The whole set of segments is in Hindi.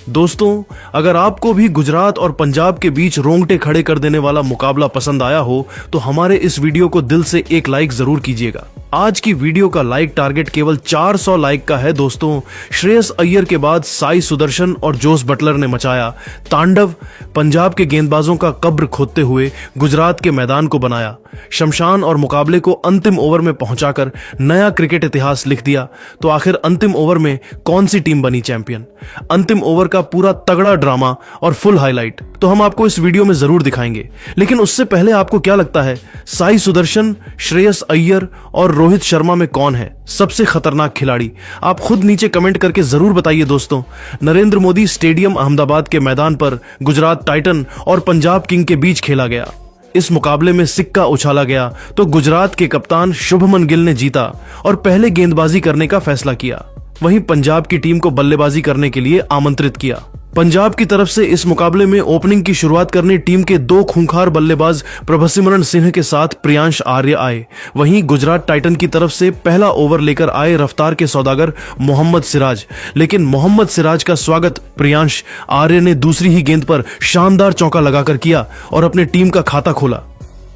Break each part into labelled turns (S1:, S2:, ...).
S1: दोस्तों, अगर आपको भी गुजरात और पंजाब के बीच रोंगटे खड़े कर देने वाला मुकाबला पसंद आया हो तो हमारे इस वीडियो को दिल से एक लाइक जरूर कीजिएगा। आज की वीडियो का लाइक टारगेट केवल 400 लाइक का है। दोस्तों, श्रेयस अय्यर के बाद साई सुदर्शन और जोस बटलर ने मचाया तांडव। पंजाब के गेंदबाजों का कब्र खोदते हुए गुजरात के मैदान को बनाया शमशान और मुकाबले को अंतिम ओवर में पहुंचाकर नया क्रिकेट इतिहास लिख दिया। तो आखिर अंतिम ओवर में कौन सी टीम बनी चैंपियन? अंतिम ओवर का पूरा तगड़ा ड्रामा और फुल हाईलाइट तो हम आपको इस वीडियो में जरूर दिखाएंगे। लेकिन उससे पहले आपको क्या लगता है, साई सुदर्शन, श्रेयस अय्यर और रोहित शर्मा में कौन है सबसे खतरनाक खिलाड़ी? आप खुद नीचे कमेंट करके जरूर बताइए। दोस्तों, नरेंद्र मोदी स्टेडियम अहमदाबाद के मैदान पर गुजरात टाइटन और पंजाब किंग के बीच खेला गया। इस मुकाबले में सिक्का उछाला गया तो गुजरात के कप्तान शुभमन गिल ने जीता और पहले गेंदबाजी करने का फैसला किया। वहीं पंजाब की टीम को बल्लेबाजी करने के लिए आमंत्रित किया। पंजाब की तरफ से इस मुकाबले में ओपनिंग की शुरुआत करने टीम के दो खूंखार बल्लेबाज प्रभसिमरन सिंह के साथ प्रियांश आर्य आए। वहीं गुजरात टाइटन की तरफ से पहला ओवर लेकर आए रफ्तार के सौदागर मोहम्मद सिराज। लेकिन मोहम्मद सिराज का स्वागत प्रियांश आर्य ने दूसरी ही गेंद पर शानदार चौका लगाकर किया और अपने टीम का खाता खोला।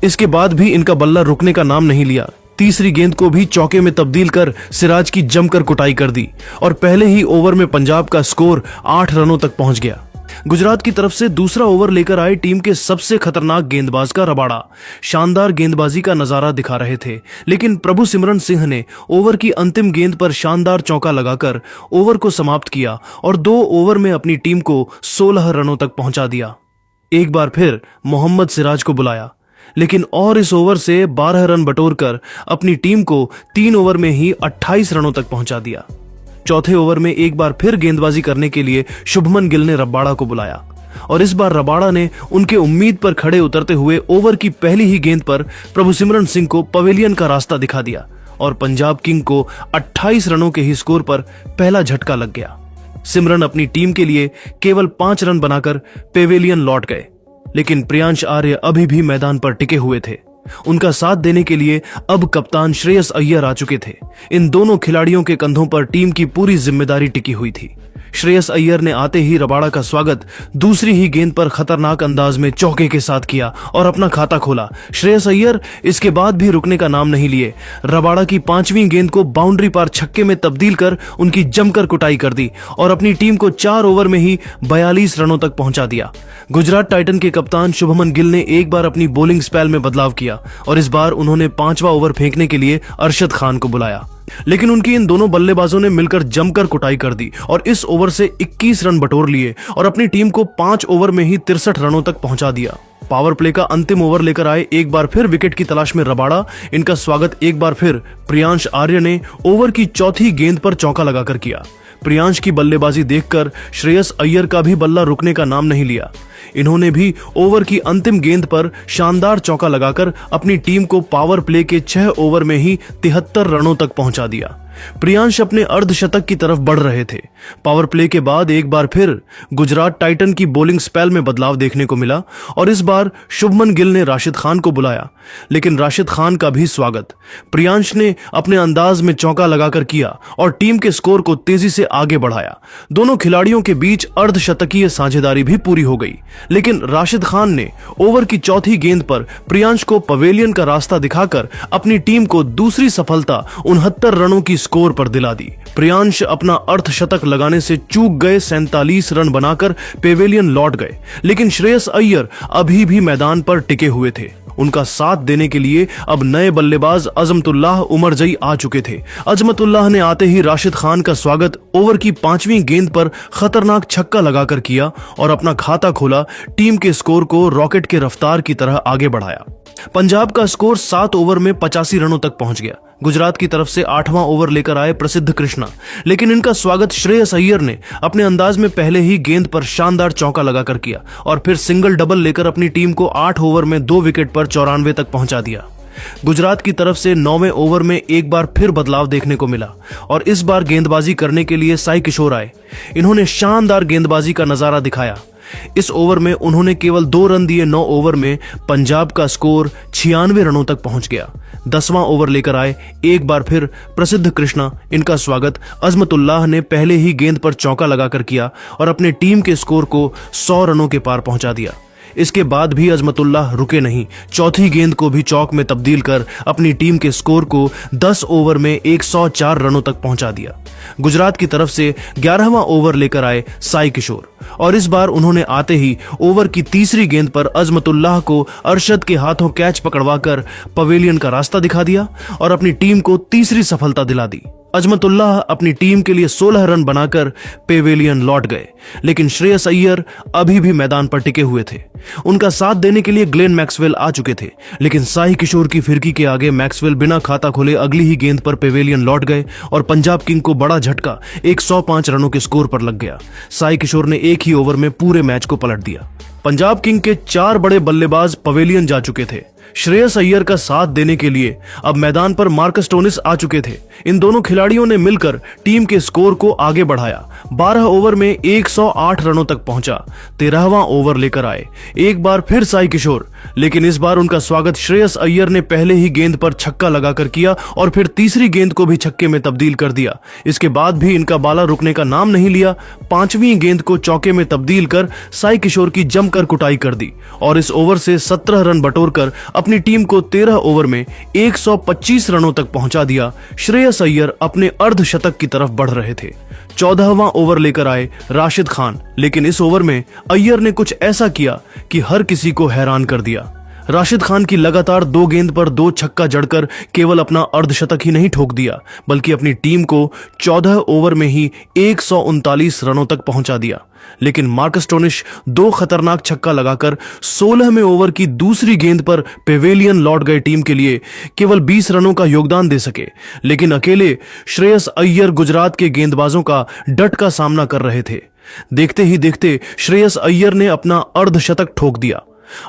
S1: इसके बाद भी इनका बल्ला रुकने का नाम नहीं लिया। तीसरी गेंद को भी चौके में तब्दील कर सिराज की जमकर कुटाई कर दी और पहले ही ओवर में पंजाब का स्कोर 8 रनों तक पहुंच गया। गुजरात की तरफ से दूसरा ओवर लेकर आए टीम के सबसे खतरनाक गेंदबाज का रबाड़ा शानदार गेंदबाजी का नजारा दिखा रहे थे। लेकिन प्रभसिमरन सिंह ने ओवर की अंतिम गेंद पर शानदार चौका लगाकर ओवर को समाप्त किया और 2 ओवर में अपनी टीम को 16 रनों तक पहुंचा दिया। एक बार फिर मोहम्मद सिराज को बुलाया, लेकिन और इस ओवर से 12 रन बटोरकर अपनी टीम को 3 ओवर में ही 28 रनों तक पहुंचा दिया। चौथे ओवर में एक बार फिर गेंदबाजी करने के लिए शुभमन गिल ने रबाड़ा को बुलाया और इस बार रबाड़ा ने उनके उम्मीद पर खड़े उतरते हुए ओवर की पहली ही गेंद पर प्रभसिमरन सिंह को पवेलियन का रास्ता दिखा दिया और पंजाब किंग को 28 रनों के ही स्कोर पर पहला झटका लग गया। सिमरन अपनी टीम के लिए केवल 5 रन बनाकर पेवेलियन लौट गए। लेकिन प्रियांश आर्य अभी भी मैदान पर टिके हुए थे। उनका साथ देने के लिए अब कप्तान श्रेयस अय्यर आ चुके थे। इन दोनों खिलाड़ियों के कंधों पर टीम की पूरी जिम्मेदारी टिकी हुई थी। श्रेयस अय्यर ने आते ही रबाड़ा का स्वागत दूसरी ही गेंद पर खतरनाक अंदाज में चौके के साथ किया और अपना खाता खोला। श्रेयस अय्यर इसके बाद भी रुकने का नाम नहीं लिए। रबाड़ा की 5वीं गेंद को बाउंड्री पार छक्के में तब्दील कर उनकी जमकर कुटाई कर दी और अपनी टीम को 4 ओवर में ही 42 रनों तक पहुंचा दिया। गुजरात टाइटन के कप्तान शुभमन गिल ने एक बार अपनी बॉलिंग स्पेल में बदलाव किया और इस बार उन्होंने 5वां ओवर फेंकने के लिए अरशद खान को बुलाया। लेकिन उनकी इन दोनों बल्लेबाजों ने मिलकर जमकर कुटाई कर दी और इस ओवर से 21 रन बटोर लिए और अपनी टीम को 5 ओवर में ही 63 रनों तक पहुंचा दिया। पावर प्ले का अंतिम ओवर लेकर आए एक बार फिर विकेट की तलाश में रबाड़ा। इनका स्वागत एक बार फिर प्रियांश आर्य ने ओवर की चौथी गेंद पर चौका लगाकर किया। प्रियांश की बल्लेबाजी देखकर श्रेयस अय्यर का भी बल्ला रुकने का नाम नहीं लिया। इन्होंने भी ओवर की अंतिम गेंद पर शानदार चौका लगाकर अपनी टीम को पावर प्ले के 6 ओवर में ही 73 रनों तक पहुंचा दिया। प्रियांश अपने अर्धशतक की तरफ बढ़ रहे थे। पावर प्ले के बाद एक बार फिर गुजरात टाइटन की बॉलिंग स्पेल में बदलाव देखने को मिला और इस बार शुभमन गिल ने राशिद खान को बुलाया। लेकिन राशिद खान का भी स्वागत प्रियांश ने अपने अंदाज में चौका लगाकर किया और टीम के स्कोर को तेजी से आगे बढ़ाया। दोनों खिलाड़ियों के बीच अर्धशतकीय साझेदारी भी पूरी हो गई। लेकिन राशिद खान ने ओवर की चौथी गेंद पर प्रियांश को पवेलियन का रास्ता दिखाकर अपनी टीम को दूसरी सफलता 69 रनों की स्कोर पर दिला दी। प्रियांश अपना अर्धशतक लगाने से चूक गए 47 रन बनाकर पेवेलियन लौट गए। लेकिन श्रेयस अय्यर अभी भी मैदान पर टिके हुए थे। उनका साथ देने के लिए अब नए बल्लेबाज अजमतुल्लाह उमरजई आ चुके थे। अजमतुल्लाह ने आते ही राशिद खान का स्वागत ओवर की 5वीं गेंद पर खतरनाक छक्का लगाकर किया और अपना खाता खोला। टीम के स्कोर को रॉकेट के रफ्तार की तरह आगे बढ़ाया। पंजाब का स्कोर 7 ओवर में 85 रनों तक पहुंच गया। गुजरात की तरफ से 8वां ओवर लेकर आए प्रसिद्ध कृष्णा। लेकिन इनका स्वागत श्रेयस अय्यर ने अपने अंदाज में पहले ही गेंद पर शानदार चौका लगाकर किया और फिर सिंगल डबल लेकर अपनी टीम को 8 ओवर में 2 विकेट पर 94 तक पहुंचा दिया। गुजरात की तरफ से 9वें ओवर में एक बार फिर बदलाव देखने को मिला और इस बार गेंदबाजी करने के लिए साई किशोर आए। इन्होंने शानदार गेंदबाजी का नजारा दिखाया। इस ओवर में उन्होंने केवल 2 रन दिए। 9 ओवर में पंजाब का स्कोर 96 रनों तक पहुंच गया। 10वां ओवर लेकर आए एक बार फिर प्रसिद्ध कृष्णा। इनका स्वागत अजमतुल्लाह ने पहले ही गेंद पर चौका लगाकर किया और अपने टीम के स्कोर को 100 रनों के पार पहुंचा दिया। इसके बाद भी अजमतुल्लाह रुके नहीं। चौथी गेंद को भी चौक में तब्दील कर अपनी टीम के स्कोर को 10 ओवर में 104 रनों तक पहुंचा दिया। गुजरात की तरफ से 11वां ओवर लेकर आए साई किशोर और इस बार उन्होंने आते ही ओवर की तीसरी गेंद पर अजमतुल्लाह को अरशद के हाथों कैच पकड़वाकर पवेलियन का रास्ता दिखा दिया और अपनी टीम को तीसरी सफलता दिला दी। अजमतुल्लाह अपनी टीम के लिए 16 रन बनाकर पेवेलियन लौट गए, लेकिन श्रेयस अय्यर अभी भी मैदान पर टिके हुए थे। उनका साथ देने के लिए ग्लेन मैक्सवेल आ चुके थे, लेकिन साई किशोर की फिरकी के आगे मैक्सवेल बिना खाता खोले अगली ही गेंद पर पेवेलियन लौट गए और पंजाब किंग को बड़ा झटका 105 रनों के स्कोर पर लग गया। साई किशोर ने एक ही ओवर में पूरे मैच को पलट दिया। पंजाब किंग के 4 बड़े बल्लेबाज पवेलियन जा चुके थे। श्रेयस अय्यर का साथ देने के लिए अब मैदान पर मार्कस स्टोनिस आ चुके थे। इन दोनों खिलाड़ियों ने मिलकर टीम के स्कोर को आगे बढ़ाया। 12 ओवर में 108 रनों तक पहुंचा। 13वां ओवर लेकर आए एक बार फिर साई किशोर, लेकिन इस बार उनका स्वागत श्रेयस अय्यर ने पहले ही गेंद पर छक्का लगाकर किया और फिर तीसरी गेंद को भी छक्के में तब्दील कर दिया। इसके बाद भी इनका बाला रुकने का नाम नहीं लिया। 5वीं गेंद को चौके में तब्दील कर साई किशोर की जमकर कुटाई कर दी और इस ओवर से 17 रन बटोरकर अपनी टीम को 13 ओवर में 125 रनों तक पहुंचा दिया। श्रेयस अय्यर अपने अर्धशतक की तरफ बढ़ रहे थे। 14वां ओवर लेकर आए राशिद खान, लेकिन इस ओवर में अय्यर ने कुछ ऐसा किया कि हर किसी को हैरान कर दिया। राशिद खान की लगातार 2 गेंद पर 2 छक्का जड़कर केवल अपना अर्धशतक ही नहीं ठोक दिया, बल्कि अपनी टीम को 14 ओवर में ही 139 रनों तक पहुंचा दिया। लेकिन मार्कस स्टोनिस 2 खतरनाक छक्का लगाकर 16वें ओवर की दूसरी गेंद पर पेवेलियन लौट गए टीम के लिए केवल 20 रनों का योगदान दे सके, लेकिन अकेले श्रेयस अय्यर गुजरात के गेंदबाजों का डट का सामना कर रहे थे। देखते ही देखते श्रेयस अय्यर ने अपना अर्धशतक ठोक दिया।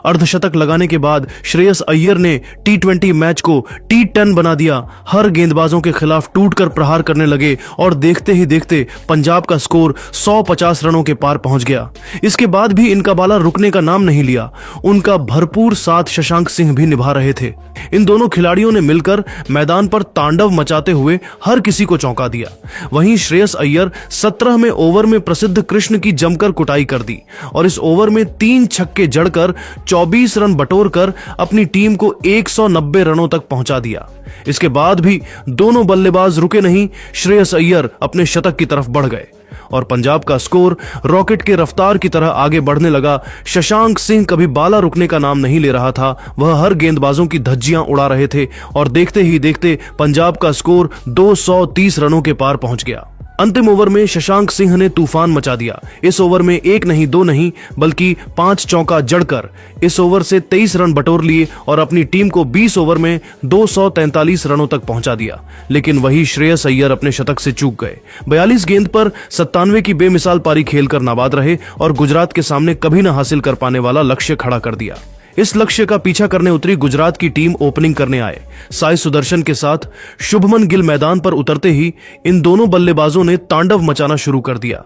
S1: अर्धशतक लगाने के बाद श्रेयस अय्यर ने T20 मैच को T10 बना दिया। हर गेंदबाजों के खिलाफ टूटकर प्रहार करने लगे और देखते ही देखते पंजाब का स्कोर 150 रनों के पार पहुंच गया। इसके बाद भी इनका बाला रुकने का नाम नहीं लिया। उनका भरपूर साथ शशांक सिंह भी निभा रहे थे। इन दोनों खिलाड़ियों ने मिलकर मैदान पर तांडव मचाते हुए हर किसी को चौंका दिया। वहीं श्रेयस अय्यर 17वें ओवर में प्रसिद्ध कृष्ण की जमकर कुटाई कर दी और इस ओवर में 3 छक्के जड़कर 24 रन बटोरकर अपनी टीम को 190 रनों तक पहुंचा दिया। इसके बाद भी दोनों बल्लेबाज रुके नहीं। श्रेयस अय्यर अपने शतक की तरफ बढ़ गए और पंजाब का स्कोर रॉकेट के रफ्तार की तरह आगे बढ़ने लगा। शशांक सिंह कभी बाला रुकने का नाम नहीं ले रहा था। वह हर गेंदबाजों की धज्जियां उड़ा रहे थे और देखते ही देखते पंजाब का स्कोर 230 रनों के पार पहुंच गया। अंतिम ओवर में शशांक सिंह ने तूफान मचा दिया। इस ओवर में 1 नहीं 2 नहीं बल्कि 5 चौका जड़कर इस ओवर से 23 रन बटोर लिए और अपनी टीम को 20 ओवर में 243 रनों तक पहुंचा दिया। लेकिन वही श्रेयस अय्यर अपने शतक से चूक गए। 42 गेंद पर 97 की बेमिसाल पारी खेलकर नाबाद रहे और गुजरात के सामने कभी न हासिल कर पाने वाला लक्ष्य खड़ा कर दिया। इस लक्ष्य का पीछा करने उतरी गुजरात की टीम ओपनिंग करने आए। साई सुदर्शन के साथ शुभमन गिल मैदान पर उतरते ही इन दोनों बल्लेबाजों ने तांडव मचाना शुरू कर दिया।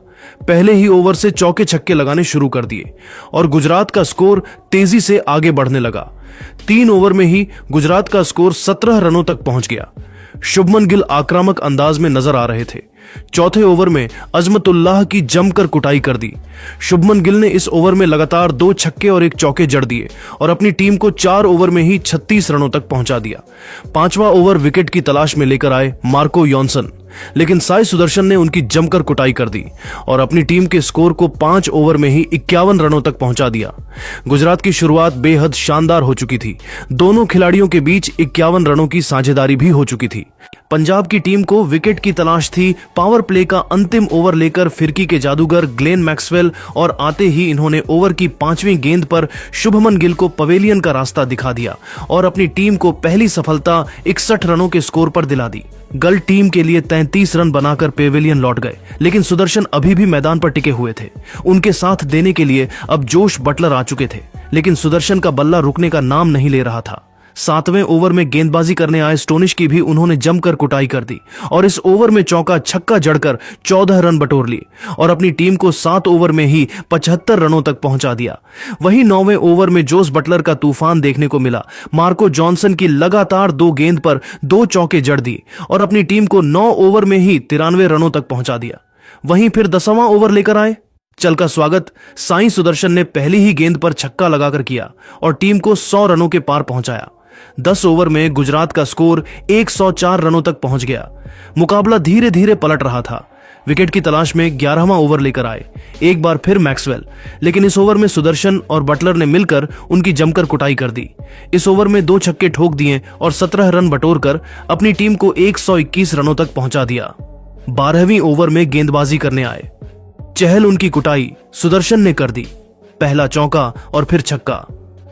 S1: पहले ही ओवर से चौके छक्के लगाने शुरू कर दिए और गुजरात का स्कोर तेजी से आगे बढ़ने लगा। 3 ओवर में ही गुजरात का स्कोर 17 रनों तक पहुंच गया। शुभमन गिल आक्रामक अंदाज में नजर आ रहे थे। चौथे ओवर में अजमतुल्लाह की जमकर कुटाई कर दी। शुभमन गिल ने इस ओवर में लगातार 2 छक्के और 1 चौके जड़ दिए और अपनी टीम को 4 ओवर में ही 36 रनों तक पहुंचा दिया। 5वां ओवर विकेट की तलाश में लेकर आए मार्को यॉनसन, लेकिन साई सुदर्शन ने उनकी जमकर कुटाई कर दी और अपनी टीम के स्कोर को 5 ओवर में ही 51 रनों तक पहुंचा दिया। गुजरात की शुरुआत बेहद शानदार हो चुकी थी। दोनों खिलाड़ियों के बीच 51 रनों की साझेदारी भी हो चुकी थी। पंजाब की टीम को विकेट की तलाश थी। पावर प्ले का अंतिम ओवर लेकर फिरकी के जादूगर ग्लेन मैक्सवेल और आते ही इन्होंने ओवर की 5वीं गेंद पर शुभमन गिल को पवेलियन का रास्ता दिखा दिया और अपनी टीम को पहली सफलता 61 रनों के स्कोर पर दिला दी। गल टीम के लिए 33 रन बनाकर पेवेलियन लौट गए, लेकिन सुदर्शन अभी भी मैदान पर टिके हुए थे। उनके साथ देने के लिए अब जोश बटलर आ चुके थे, लेकिन सुदर्शन का बल्ला रुकने का नाम नहीं ले रहा था। 7वें ओवर में गेंदबाजी करने आए स्टोनिश की भी उन्होंने जमकर कुटाई कर दी और इस ओवर में चौका छक्का जड़कर 14 रन बटोर लिए और अपनी टीम को 7 ओवर में ही 75 रनों तक पहुंचा दिया। वहीं 9वें ओवर में जोस बटलर का तूफान देखने को मिला। मार्को जॉनसन की लगातार 2 गेंद पर 2 चौके जड़ दिए और अपनी टीम को 9 ओवर में ही 93 रनों तक पहुंचा दिया। वहीं फिर 10वां ओवर लेकर आए। चल का स्वागत साई सुदर्शन ने पहली ही गेंद पर छक्का लगाकर किया और टीम को 100 रनों के पार पहुंचाया। 10 ओवर में गुजरात का स्कोर 104 रनों तक पहुंच गया। मुकाबला धीरे धीरे पलट रहा था। विकेट की तलाश में 11वां ओवर लेकर आए। एक बार फिर मैक्सवेल, लेकिन इस ओवर में सुदर्शन और बटलर ने मिलकर उनकी जमकर कुटाई कर दी। इस ओवर में 2 छक्के ठोक दिए और 17 रन बटोरकर अपनी टीम को 121 रनों तक पहुंचा दिया। 12वीं ओवर में गेंदबाजी करने आए। चहल उनकी कुटाई सुदर्शन ने कर दी। पहला चौका और फिर छक्का,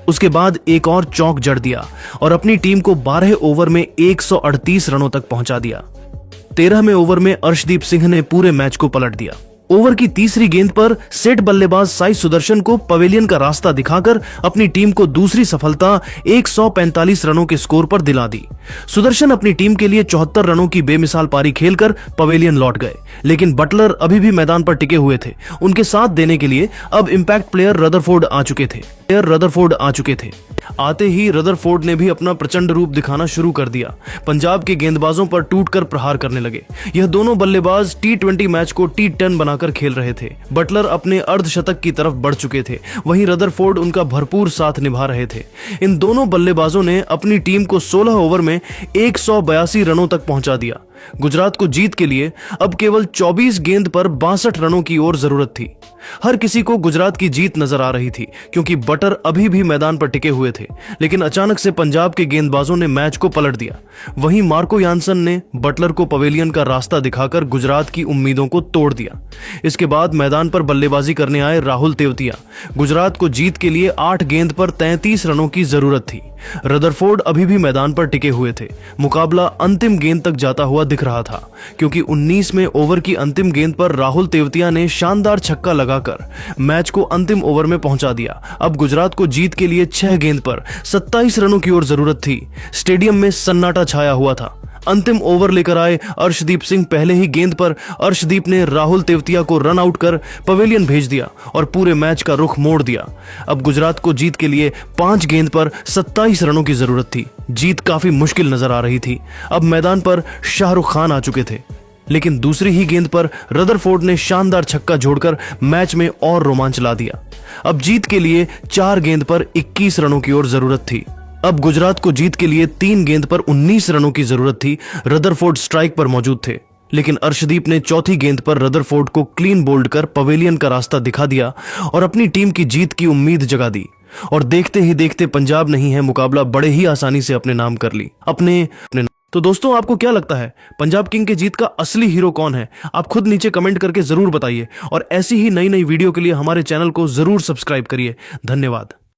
S1: उसके बाद एक और चौक जड़ दिया और अपनी टीम को 12 ओवर में 138 रनों तक पहुंचा दिया। 13वें ओवर में अर्शदीप सिंह ने पूरे मैच को पलट दिया। ओवर की तीसरी गेंद पर सेट बल्लेबाज साई सुदर्शन को पवेलियन का रास्ता दिखाकर अपनी टीम को दूसरी सफलता 145 रनों के स्कोर पर दिला दी। सुदर्शन अपनी टीम के लिए 74 रनों की बेमिसाल पारी खेलकर पवेलियन लौट गए, लेकिन बटलर अभी भी मैदान पर टिके हुए थे। उनके साथ देने के लिए अब इंपैक्ट प्लेयर रदरफोर्ड आ चुके थे। आते ही रदरफोर्ड ने भी अपना प्रचंड रूप दिखाना शुरू कर दिया। पंजाब के गेंदबाजों पर टूटकर प्रहार करने लगे। यह दोनों बल्लेबाज T20 मैच को T10 बनाकर खेल रहे थे। बटलर अपने अर्धशतक की तरफ बढ़ चुके थे, वहीं रदरफोर्ड उनका भरपूर साथ निभा रहे थे। इन दोनों बल्लेबाजों ने अपनी टीम को 16 ओवर में 182 रनों तक पहुंचा दिया। गुजरात को जीत के लिए अब केवल 24 गेंद पर 62 रनों की और जरूरत थी। हर किसी को गुजरात की जीत नजर आ रही थी क्योंकि बटर अभी भी मैदान पर टिके हुए थे, लेकिन अचानक से पंजाब के गेंदबाजों ने मैच को पलट दिया। वहीं मार्को यानसन ने बटलर को पवेलियन का रास्ता दिखाकर गुजरात की उम्मीदों को तोड़ दिया। इसके बाद मैदान पर बल्लेबाजी करने आए राहुल तेवतिया। गुजरात को जीत के लिए 8 गेंद पर 33 रनों की जरूरत थी। रदरफोर्ड अभी भी मैदान पर टिके हुए थे। मुकाबला अंतिम गेंद तक जाता हुआ दिख रहा था क्योंकि 19वें ओवर की अंतिम गेंद पर राहुल तेवतिया ने शानदार छक्का लगाकर मैच को अंतिम ओवर में पहुंचा दिया। अब गुजरात को जीत के लिए 6 गेंद पर 27 रनों की और जरूरत थी। स्टेडियम में सन्नाटा छाया हुआ था। अंतिम ओवर लेकर आए अर्शदीप सिंह। पहले ही गेंद पर अर्शदीप ने राहुल तेवतिया को रन आउट कर पवेलियन भेज दिया और पूरे मैच का रुख मोड़ दिया। अब गुजरात को जीत के लिए 5 गेंद पर 27 रनों की जरूरत थी। जीत काफी मुश्किल नजर आ रही थी। अब मैदान पर शाहरुख खान आ चुके थे, लेकिन दूसरी ही गेंद पर रदरफोर्ड ने शानदार छक्का जोड़कर मैच में और रोमांच ला दिया। अब जीत के लिए 4 गेंद पर 21 रनों की और जरूरत थी। अब गुजरात को जीत के लिए 3 गेंद पर 19 रनों की जरूरत थी। रदरफोर्ड स्ट्राइक पर मौजूद थे, लेकिन अर्शदीप ने चौथी गेंद पर रदरफोर्ड को क्लीन बोल्ड कर पवेलियन का रास्ता दिखा दिया और अपनी टीम की जीत की उम्मीद जगा दी। और देखते ही देखते पंजाब नहीं है मुकाबला बड़े ही आसानी से अपने नाम कर ली। तो दोस्तों, आपको क्या लगता है पंजाब किंग के जीत का असली हीरो कौन है? आप खुद नीचे कमेंट करके जरूर बताइए और ऐसी ही नई नई वीडियो के लिए हमारे चैनल को जरूर सब्सक्राइब करिए। धन्यवाद।